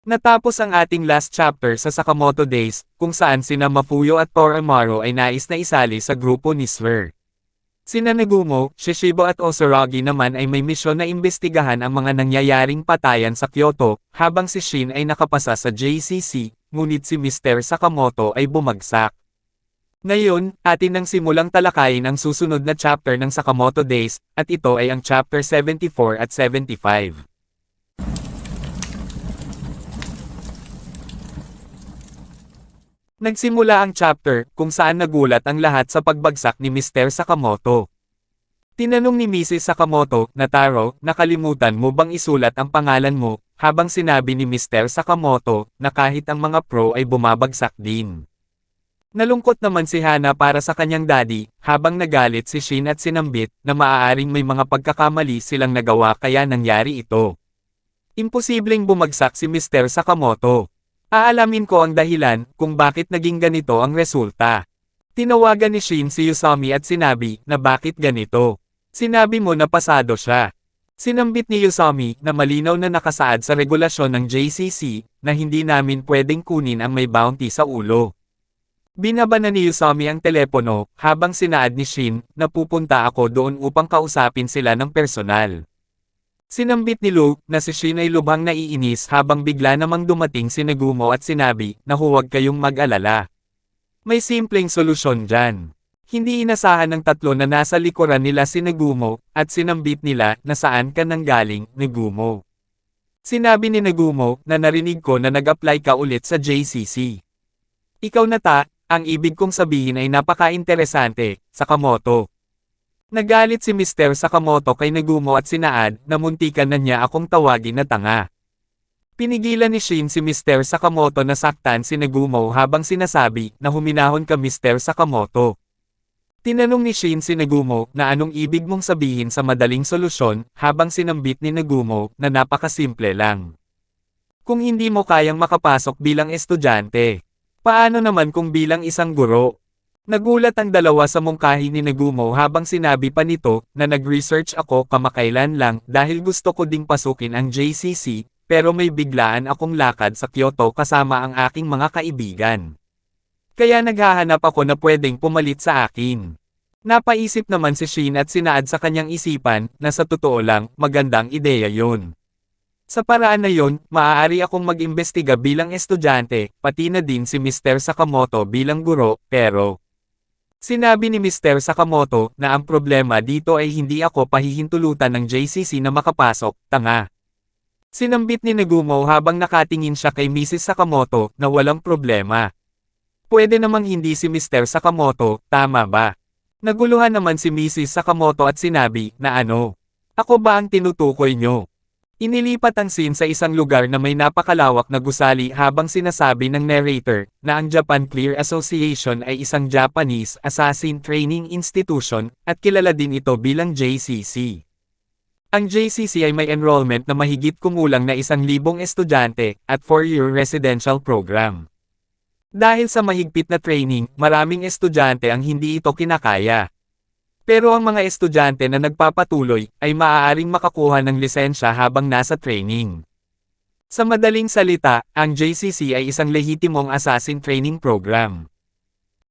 Natapos ang ating last chapter sa Sakamoto Days, kung saan sina Mafuyo at Toramaru ay nais na isali sa grupo ni Swer. Sina Nagumo, Shishibo at Osoragi naman ay may misyon na imbestigahan ang mga nangyayaring patayan sa Kyoto, habang si Shin ay nakapasa sa JCC, ngunit si Mr. Sakamoto ay bumagsak. Ngayon, atin nang simulang talakayin ang susunod na chapter ng Sakamoto Days, at ito ay ang chapter 74 at 75. Nagsimula ang chapter, kung saan nagulat ang lahat sa pagbagsak ni Mr. Sakamoto. Tinanong ni Mrs. Sakamoto, Nataro, nakalimutan mo bang isulat ang pangalan mo, habang sinabi ni Mr. Sakamoto, na kahit ang mga pro ay bumabagsak din. Nalungkot naman si Hana para sa kanyang daddy, habang nagalit si Shin at sinambit, na maaaring may mga pagkakamali silang nagawa kaya nangyari ito. Imposibleng bumagsak si Mr. Sakamoto. Aalamin ko ang dahilan kung bakit naging ganito ang resulta. Tinawagan ni Shin si Yusami at sinabi na bakit ganito. Sinabi mo na pasado siya. Sinambit ni Yusami na malinaw na nakasaad sa regulasyon ng JCC na hindi namin pwedeng kunin ang may bounty sa ulo. Binaba na ni Yusami ang telepono habang sinaad ni Shin na pupunta ako doon upang kausapin sila ng personal. Sinambit ni Luke na si Shin ay lubhang naiinis habang bigla namang dumating si Nagumo at sinabi na huwag kayong mag-alala. May simpleng solusyon dyan. Hindi inasahan ng tatlo na nasa likuran nila si Nagumo at sinambit nila na saan ka nanggaling, Nagumo. Sinabi ni Nagumo na narinig ko na nag-apply ka ulit sa JCC. Ikaw na ang ibig kong sabihin ay napaka-interesante, Sakamoto. Nagalit si Mr. Sakamoto kay Nagumo at sinaad na muntikan na niya akong tawagin na tanga. Pinigilan ni Shin si Mr. Sakamoto na saktan si Nagumo habang sinasabi na huminahon ka Mr. Sakamoto. Tinanong ni Shin si Nagumo na anong ibig mong sabihin sa madaling solusyon habang sinambit ni Nagumo na napakasimple lang. Kung hindi mo kayang makapasok bilang estudyante, paano naman kung bilang isang guro? Nagulat ang dalawa sa mungkahi ni Nagumo habang sinabi pa nito na nag-research ako kamakailan lang dahil gusto ko ding pasukin ang JCC, pero may biglaan akong lakad sa Kyoto kasama ang aking mga kaibigan. Kaya naghahanap ako na pwedeng pumalit sa akin. Napaisip naman si Shin at sinaad sa kanyang isipan na sa totoo lang, magandang ideya yun. Sa paraan na yon, maaari akong mag-imbestiga bilang estudyante, pati na din si Mr. Sakamoto bilang guro, pero sinabi ni Mr. Sakamoto na ang problema dito ay hindi ako pahihintulutan ng JCC na makapasok, tanga. Sinambit ni Nagumo habang nakatingin siya kay Mrs. Sakamoto na walang problema. Pwede namang hindi si Mr. Sakamoto, tama ba? Naguluhan naman si Mrs. Sakamoto at sinabi na ano? Ako ba ang tinutukoy nyo? Inilipat ang scene sa isang lugar na may napakalawak na gusali habang sinasabi ng narrator na ang Japan Clear Association ay isang Japanese assassin training institution at kilala din ito bilang JCC. Ang JCC ay may enrollment na mahigit kumulang na 1,000 estudyante at 4-year residential program. Dahil sa mahigpit na training, maraming estudyante ang hindi ito kinakaya. Pero ang mga estudyante na nagpapatuloy ay maaaring makakuha ng lisensya habang nasa training. Sa madaling salita, ang JCC ay isang lehitimong assassin training program.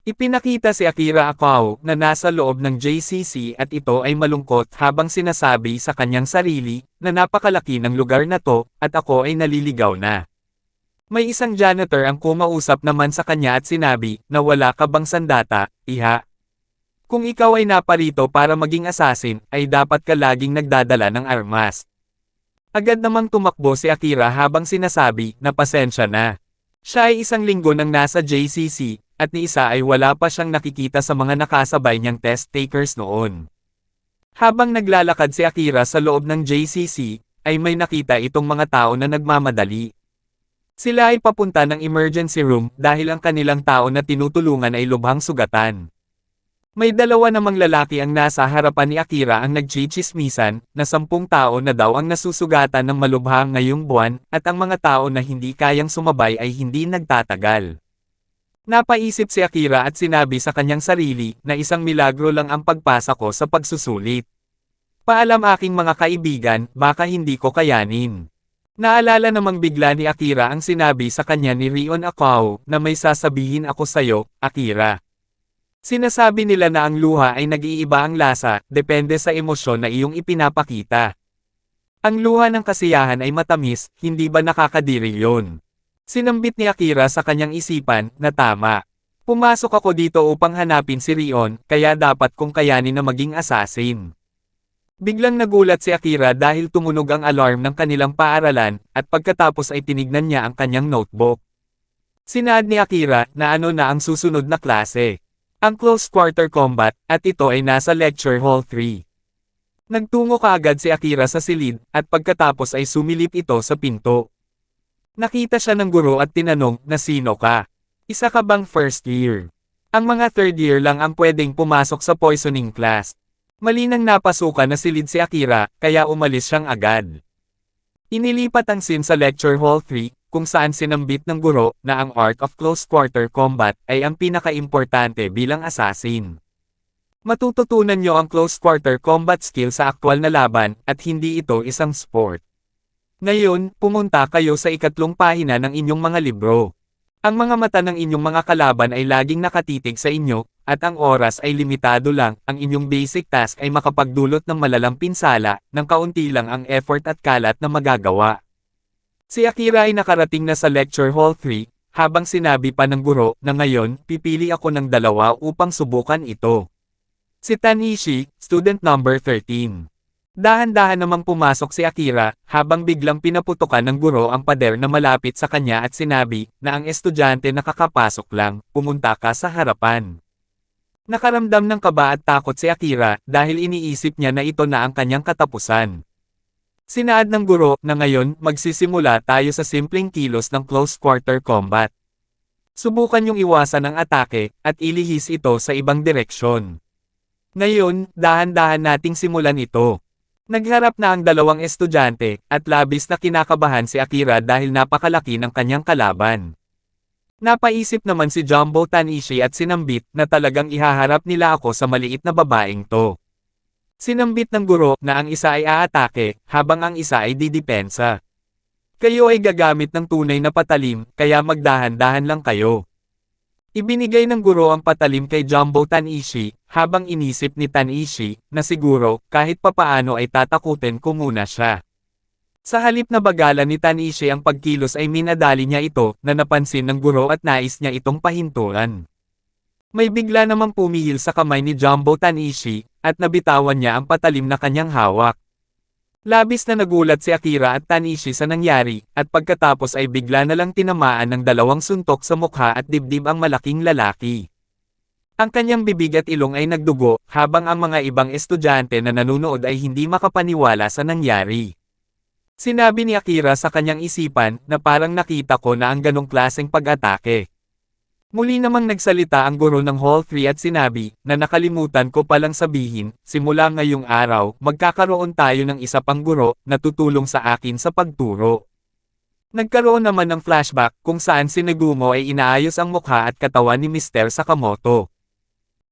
Ipinakita si Akira Akao na nasa loob ng JCC at ito ay malungkot habang sinasabi sa kanyang sarili na napakalaki ng lugar na to at ako ay naliligaw na. May isang janitor ang kumausap naman sa kanya at sinabi na wala ka bang sandata, iha? Kung ikaw ay naparito para maging assassin, ay dapat ka laging nagdadala ng armas. Agad namang tumakbo si Akira habang sinasabi na pasensya na. Siya ay 1 linggo nang nasa JCC, at ni isa ay wala pa siyang nakikita sa mga nakasabay niyang test takers noon. Habang naglalakad si Akira sa loob ng JCC, ay may nakita itong mga tao na nagmamadali. Sila ay papunta ng emergency room dahil ang kanilang tao na tinutulungan ay lubhang sugatan. May 2 namang lalaki ang nasa harapan ni Akira ang nagchichismisan, na 10 tao na daw ang nasusugatan ng malubhang ngayong buwan, at ang mga tao na hindi kayang sumabay ay hindi nagtatagal. Napaisip si Akira at sinabi sa kanyang sarili na isang milagro lang ang pagpasa ko sa pagsusulit. Paalam aking mga kaibigan, baka hindi ko kayanin. Naalala namang bigla ni Akira ang sinabi sa kanya ni Rion Akao na may sasabihin ako sa'yo, Akira. Sinasabi nila na ang luha ay nag-iiba ang lasa, depende sa emosyon na iyong ipinapakita. Ang luha ng kasiyahan ay matamis, hindi ba nakakadiri yon? Sinambit ni Akira sa kanyang isipan, na tama. Pumasok ako dito upang hanapin si Rion, kaya dapat kong kayanin na maging assassin. Biglang nagulat si Akira dahil tumunog ang alarm ng kanilang paaralan, at pagkatapos ay tinignan niya ang kanyang notebook. Sinaad ni Akira na ano na ang susunod na klase. Ang close quarter combat, at ito ay nasa lecture hall 3. Nagtungo kaagad si Akira sa silid, at pagkatapos ay sumilip ito sa pinto. Nakita siya ng guro at tinanong na sino ka? Isa ka bang first year? Ang mga third year lang ang pwedeng pumasok sa poisoning class. Malinang napasukan na silid si Akira, kaya umalis siyang agad. Inilipat ang scene sa Lecture Hall 3, kung saan sinambit ng guro na ang art of close quarter combat ay ang pinaka-importante bilang assassin. Matututunan niyo ang close quarter combat skill sa aktwal na laban, at hindi ito isang sport. Ngayon, pumunta kayo sa ikatlong pahina ng inyong mga libro. Ang mga mata ng inyong mga kalaban ay laging nakatitig sa inyo, at ang oras ay limitado lang. Ang inyong basic task ay makapagdulot ng malalang pinsala, ng kaunti lang ang effort at kalat na magagawa. Si Akira ay nakarating na sa Lecture Hall 3, habang sinabi pa ng guro na ngayon, pipili ako ng dalawa upang subukan ito. Si Tanishi, student number 13. Dahan-dahan namang pumasok si Akira, habang biglang pinaputukan ng guro ang pader na malapit sa kanya at sinabi na ang estudyante nakakapasok lang, pumunta ka sa harapan. Nakaramdam ng kaba at takot si Akira dahil iniisip niya na ito na ang kanyang katapusan. Sinaad ng guro na ngayon magsisimula tayo sa simpleng kilos ng close quarter combat. Subukan yung iwasan ang atake at ilihis ito sa ibang direksyon. Ngayon, dahan-dahan nating simulan ito. Nagharap na ang dalawang estudyante at labis na kinakabahan si Akira dahil napakalaki ng kanyang kalaban. Napaisip naman si Jumbo Tanishi at sinambit na talagang ihaharap nila ako sa maliit na babaeng to. Sinambit ng guro na ang isa ay aatake, habang ang isa ay didepensa. Kayo ay gagamit ng tunay na patalim, kaya magdahan-dahan lang kayo. Ibinigay ng guro ang patalim kay Jumbo Tanishi, habang inisip ni Tanishi na siguro kahit papaano ay tatakutin ko muna siya. Sa halip na bagalan ni Tanishi ang pagkilos ay minadali niya ito na napansin ng guro at nais niya itong pahintuan. May bigla namang pumihil sa kamay ni Jumbo Tanishi at nabitawan niya ang patalim na kanyang hawak. Labis na nagulat si Akira at Tanishi sa nangyari at pagkatapos ay bigla na lang tinamaan ng dalawang suntok sa mukha at dibdib ang malaking lalaki. Ang kanyang bibig at ilong ay nagdugo habang ang mga ibang estudyante na nanonood ay hindi makapaniwala sa nangyari. Sinabi ni Akira sa kanyang isipan na parang nakita ko na ang ganong klaseng pag-atake. Muli namang nagsalita ang guro ng Hall 3 at sinabi na nakalimutan ko palang sabihin, simula ngayong araw magkakaroon tayo ng isa pang guro na tutulong sa akin sa pagturo. Nagkaroon naman ng flashback kung saan si Negumo ay inaayos ang mukha at katawan ni Mr. Sakamoto.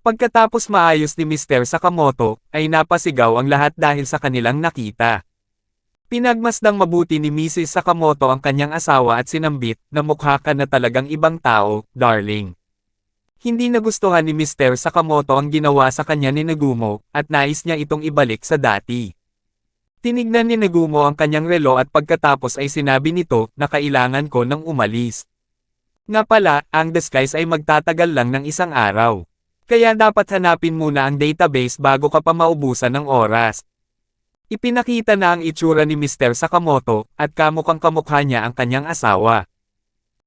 Pagkatapos maayos ni Mr. Sakamoto, ay napasigaw ang lahat dahil sa kanilang nakita. Pinagmasdang mabuti ni Mrs. Sakamoto ang kanyang asawa at sinambit na mukha ka na talagang ibang tao, darling. Hindi nagustuhan ni Mr. Sakamoto ang ginawa sa kanya ni Negumo, at nais niya itong ibalik sa dati. Tinignan ni Negumo ang kanyang relo at pagkatapos ay sinabi nito na kailangan ko nang umalis. Nga pala, ang disguise ay magtatagal lang ng isang araw. Kaya dapat hanapin muna ang database bago ka pa maubusan ng oras. Ipinakita na ang itsura ni Mr. Sakamoto, at kamukhang kamukha niya ang kanyang asawa.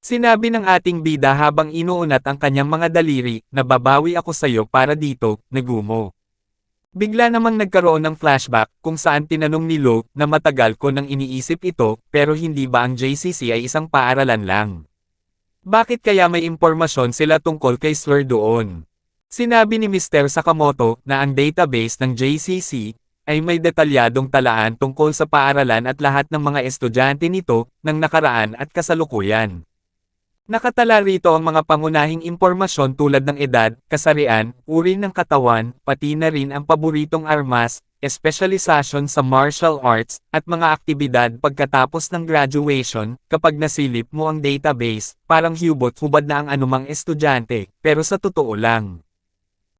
Sinabi ng ating bida habang inuunat ang kanyang mga daliri, na babawi ako sayo para dito, Negumo. Bigla namang nagkaroon ng flashback, kung saan tinanong ni Lo, na matagal ko nang iniisip ito, pero hindi ba ang JCC ay isang paaralan lang? Bakit kaya may impormasyon sila tungkol kay Sir doon? Sinabi ni Mr. Sakamoto, na ang database ng JCC, ay may detalyadong talaan tungkol sa paaralan at lahat ng mga estudyante nito, ng nakaraan at kasalukuyan. Nakatala rito ang mga pangunahing impormasyon tulad ng edad, kasarian, uri ng katawan, pati na rin ang paboritong armas, espesyalisasyon sa martial arts, at mga aktibidad pagkatapos ng graduation. Kapag nasilip mo ang database, parang hubot-hubad na ang anumang estudyante, pero sa totoo lang.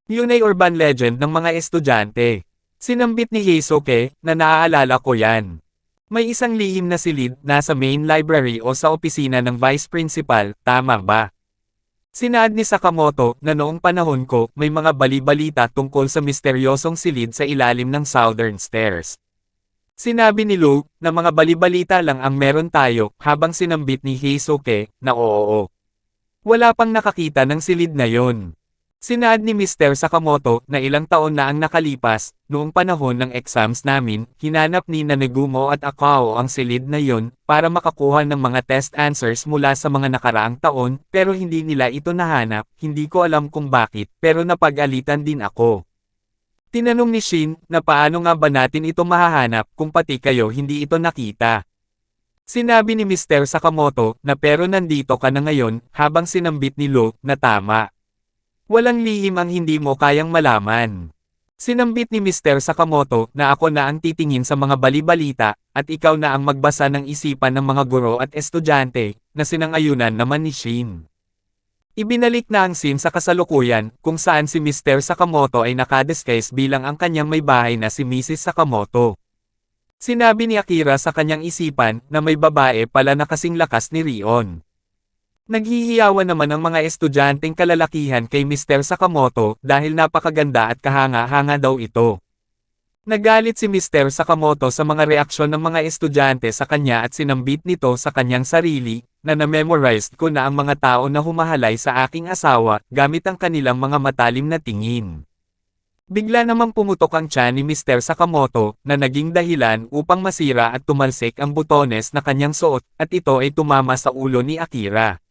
Yun ay urban legend ng mga estudyante. Sinambit ni Heisuke, na naaalala ko yan. May isang lihim na silid, nasa main library o sa opisina ng vice principal, tama ba? Sinaad ni Sakamoto na noong panahon ko may mga bali-balita tungkol sa misteryosong silid sa ilalim ng Southern Stairs. Sinabi ni Luke na mga bali-balita lang ang meron tayo habang sinambit ni Heisuke na oo. Wala pang nakakita ng silid na yon. Sinaad ni Mr. Sakamoto na ilang taon na ang nakalipas, noong panahon ng exams namin, hinanap ni Nanegumo at Akao ang silid na yon, para makakuha ng mga test answers mula sa mga nakaraang taon, pero hindi nila ito nahanap, hindi ko alam kung bakit, pero napag-alitan din ako. Tinanong ni Shin, na paano nga ba natin ito mahahanap kung pati kayo hindi ito nakita. Sinabi ni Mr. Sakamoto na pero nandito ka na ngayon, habang sinambit ni Luke na tama. Walang lihim ang hindi mo kayang malaman. Sinambit ni Mr. Sakamoto na ako na ang titingin sa mga bali-balita, at ikaw na ang magbasa ng isipan ng mga guro at estudyante, na sinang-ayunan naman ni Shin. Ibinalik na ang scene sa kasalukuyan, kung saan si Mr. Sakamoto ay nakadisguise bilang ang kanyang may bahay na si Mrs. Sakamoto. Sinabi ni Akira sa kanyang isipan na may babae pala na kasing lakas ni Rion. Naghihiyawan naman ang mga estudyanteng kalalakihan kay Mr. Sakamoto dahil napakaganda at kahanga-hanga daw ito. Nagalit si Mr. Sakamoto sa mga reaksyon ng mga estudyante sa kanya at sinambit nito sa kanyang sarili, na na-memorized ko na ang mga tao na humahalay sa aking asawa gamit ang kanilang mga matalim na tingin. Bigla namang pumutok ang tiyan ni Mr. Sakamoto na naging dahilan upang masira at tumalsik ang butones na kanyang suot at ito ay tumama sa ulo ni Akira.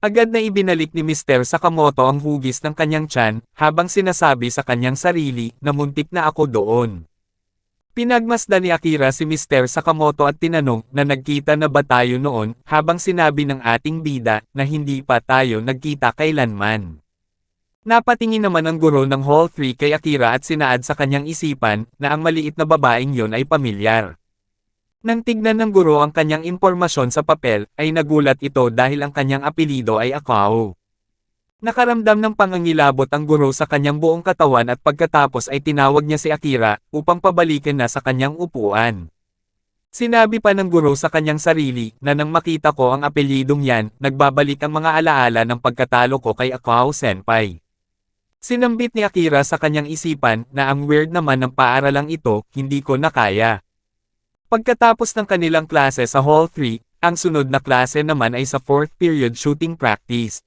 Agad na ibinalik ni Mr. Sakamoto ang hugis ng kanyang tiyan, habang sinasabi sa kanyang sarili na muntik na ako doon. Pinagmasdan ni Akira si Mr. Sakamoto at tinanong na nagkita na ba tayo noon, habang sinabi ng ating bida na hindi pa tayo nagkita kailanman. Napatingin naman ang guro ng Hall 3 kay Akira at sinaad sa kanyang isipan na ang maliit na babaeng yon ay pamilyar. Nang tignan ng guro ang kanyang impormasyon sa papel, ay nagulat ito dahil ang kanyang apelido ay Akao. Nakaramdam ng pangangilabot ang guro sa kanyang buong katawan at pagkatapos ay tinawag niya si Akira, upang pabalikin na sa kanyang upuan. Sinabi pa ng guro sa kanyang sarili, na nang makita ko ang apelidong yan, nagbabalik ang mga alaala ng pagkatalo ko kay Akao Senpai. Sinambit ni Akira sa kanyang isipan, na ang weird naman ng paaralang ito, hindi ko na kaya. Pagkatapos ng kanilang klase sa Hall 3, ang sunod na klase naman ay sa 4th period shooting practice.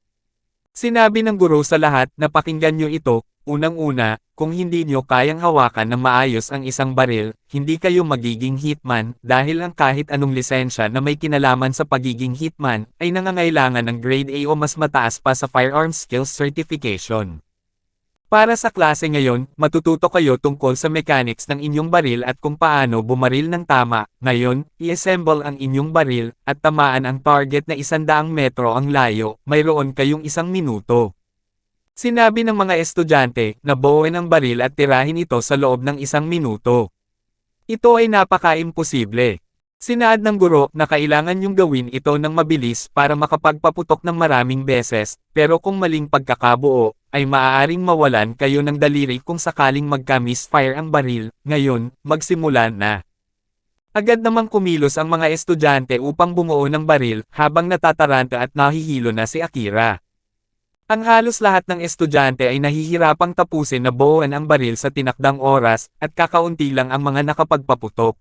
Sinabi ng guro sa lahat na pakinggan nyo ito, unang-una, kung hindi nyo kayang hawakan ng maayos ang isang baril, hindi kayo magiging hitman, dahil ang kahit anong lisensya na may kinalaman sa pagiging hitman, ay nangangailangan ng grade A o mas mataas pa sa firearms skills certification. Para sa klase ngayon, matututo kayo tungkol sa mechanics ng inyong baril at kung paano bumaril ng tama. Ngayon, i-assemble ang inyong baril, at tamaan ang target na 100 metro ang layo, mayroon kayong 1 minuto. Sinabi ng mga estudyante na buuin ang baril at tirahin ito sa loob ng 1 minuto. Ito ay napaka-imposible. Sinaad ng guro na kailangan niyong gawin ito ng mabilis para makapagpaputok ng maraming beses, pero kung maling pagkakabuo, ay maaaring mawalan kayo ng daliri kung sakaling magka-misfire ang baril. Ngayon, magsimula na. Agad namang kumilos ang mga estudyante upang bumuo ng baril, habang natataranta at nahihilo na si Akira. Ang halos lahat ng estudyante ay nahihirapang tapusin na buuan ang baril sa tinakdang oras, at kakaunti lang ang mga nakapagpaputok.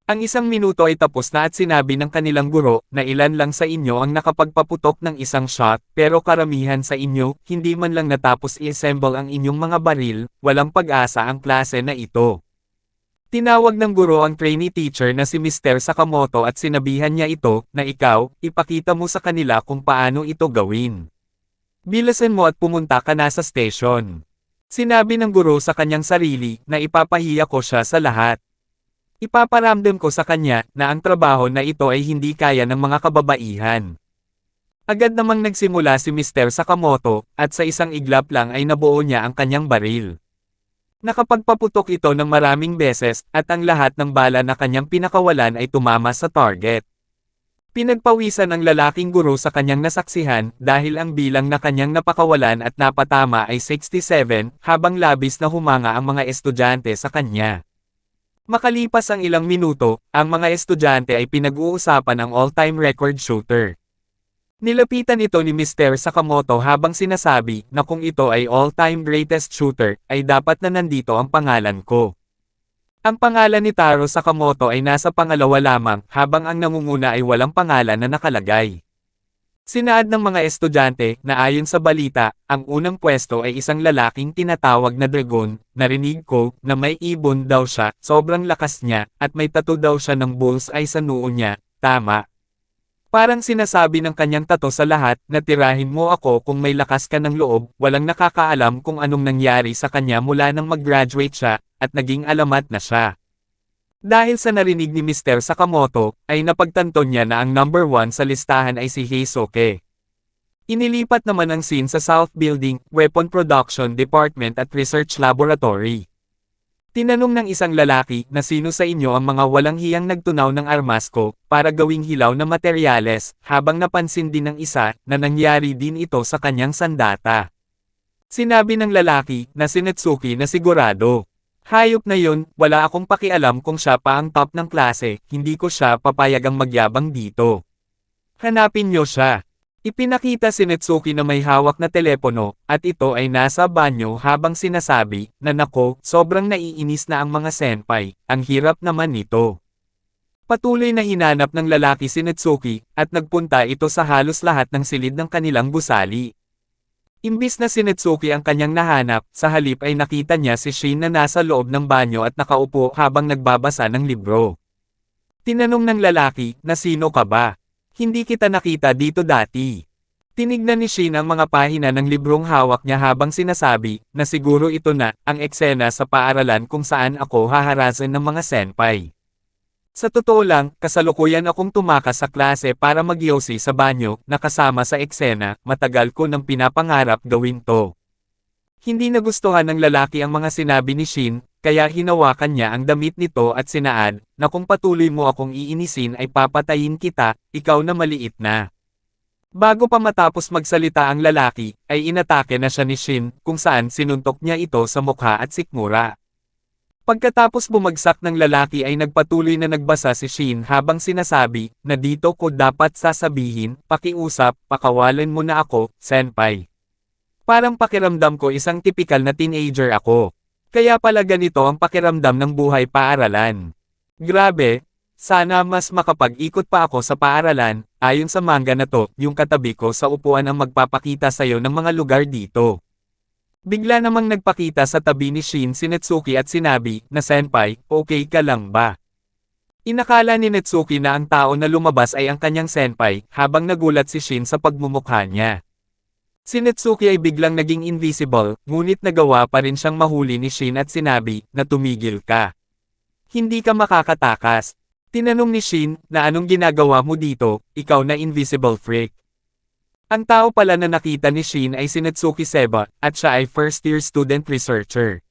Ang 1 minuto ay tapos na at sinabi ng kanilang guro na ilan lang sa inyo ang nakapagpaputok ng 1 shot, pero karamihan sa inyo, hindi man lang natapos i-assemble ang inyong mga baril, walang pag-asa ang klase na ito. Tinawag ng guro ang trainee teacher na si Mr. Sakamoto at sinabihan niya ito, na ikaw, ipakita mo sa kanila kung paano ito gawin. Bilasan mo at pumunta ka na sa station. Sinabi ng guro sa kanyang sarili na ipapahiya ko siya sa lahat. Ipaparamdam ko sa kanya na ang trabaho na ito ay hindi kaya ng mga kababaihan. Agad namang nagsimula si Mr. Sakamoto, at sa isang iglap lang ay nabuo niya ang kanyang baril. Nakapagpaputok ito ng maraming beses, at ang lahat ng bala na kanyang pinakawalan ay tumama sa target. Pinagpawisan ng lalaking guro sa kanyang nasaksihan dahil ang bilang na kanyang napakawalan at napatama ay 67, habang labis na humanga ang mga estudyante sa kanya. Makalipas ang ilang minuto, ang mga estudyante ay pinag-uusapan ang all-time record shooter. Nilapitan ito ni Mr. Sakamoto habang sinasabi na kung ito ay all-time greatest shooter, ay dapat na nandito ang pangalan ko. Ang pangalan ni Taro Sakamoto ay nasa pangalawa lamang, habang ang nangunguna ay walang pangalan na nakalagay. Sinaad ng mga estudyante na ayon sa balita, ang unang pwesto ay isang lalaking tinatawag na Dragon. Narinig ko na may ibon daw siya, sobrang lakas niya, at may tattoo daw siya ng bullseye sa noo niya. Tama. Parang sinasabi ng kanyang tato sa lahat na tirahin mo ako kung may lakas ka ng loob. Walang nakakaalam kung anong nangyari sa kanya mula nang mag-graduate siya, at naging alamat na siya. Dahil sa narinig ni Mr. Sakamoto, ay napagtanto niya na ang number 1 sa listahan ay si Heisuke. Inilipat naman ang scene sa South Building, Weapon Production Department at Research Laboratory. Tinanong ng isang lalaki na sino sa inyo ang mga walang hiyang nagtunaw ng armas ko para gawing hilaw na materyales, habang napansin din ng isa na nangyari din ito sa kanyang sandata. Sinabi ng lalaki na si Netsuki na sigurado. Hayop na yun, wala akong pakialam kung siya pa ang top ng klase, hindi ko siya papayagang magyabang dito. Hanapin niyo siya. Ipinakita si Netsuki na may hawak na telepono, at ito ay nasa banyo habang sinasabi, na nako, sobrang naiinis na ang mga senpai, ang hirap naman nito. Patuloy na hinanap ng lalaki si Netsuki, at nagpunta ito sa halos lahat ng silid ng kanilang gusali. Imbis na si Netsuki ang kanyang nahanap, sa halip ay nakita niya si Shin na nasa loob ng banyo at nakaupo habang nagbabasa ng libro. Tinanong ng lalaki, na sino ka ba? Hindi kita nakita dito dati. Tinignan ni Shin ang mga pahina ng librong hawak niya habang sinasabi, na siguro ito na, ang eksena sa paaralan kung saan ako haharasan ng mga senpai. Sa totoo lang, kasalukuyan akong tumakas sa klase para magyosi sa banyo, nakasama sa eksena, matagal ko nang pinapangarap gawin to. Hindi nagustuhan ng lalaki ang mga sinabi ni Shin, kaya hinawakan niya ang damit nito at sinaad, na kung patuloy mo akong iinisin ay papatayin kita, ikaw na maliit na. Bago pa matapos magsalita ang lalaki, ay inatake na siya ni Shin, kung saan sinuntok niya ito sa mukha at sikmura. Pagkatapos bumagsak ng lalaki ay nagpatuloy na nagbasa si Shin habang sinasabi, na dito ko dapat sasabihin, pakiusap, pakawalan mo na ako, senpai. Parang pakiramdam ko isang tipikal na teenager ako. Kaya pala ganito ang pakiramdam ng buhay paaralan. Grabe, sana mas makapag-ikot pa ako sa paaralan, ayon sa manga na to, yung katabi ko sa upuan ang magpapakita sa'yo ng mga lugar dito. Bigla namang nagpakita sa tabi ni Shin si Netsuki at sinabi, na senpai, okay ka lang ba? Inakala ni Netsuki na ang tao na lumabas ay ang kanyang senpai, habang nagulat si Shin sa pagmumukha niya. Si Netsuki ay biglang naging invisible, ngunit nagawa pa rin siyang mahuli ni Shin at sinabi, na tumigil ka. Hindi ka makakatakas. Tinanong ni Shin, na anong ginagawa mo dito, ikaw na invisible freak. Ang tao pala na nakita ni Shin ay si Netsuki Seba, at siya ay first-year student researcher.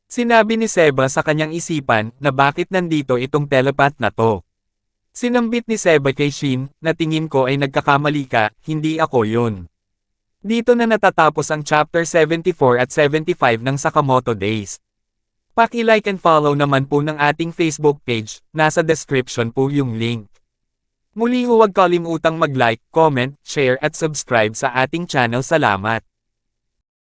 Sinabi ni Seba sa kanyang isipan, na bakit nandito itong telepath na to. Sinambit ni Seba kay Shin, na tingin ko ay nagkakamali ka, hindi ako yun. Dito na natatapos ang chapter 74 at 75 ng Sakamoto Days. Paki-like and follow naman po ng ating Facebook page, nasa description po yung link. Muli huwag kalimutang mag-like, comment, share at subscribe sa ating channel. Salamat!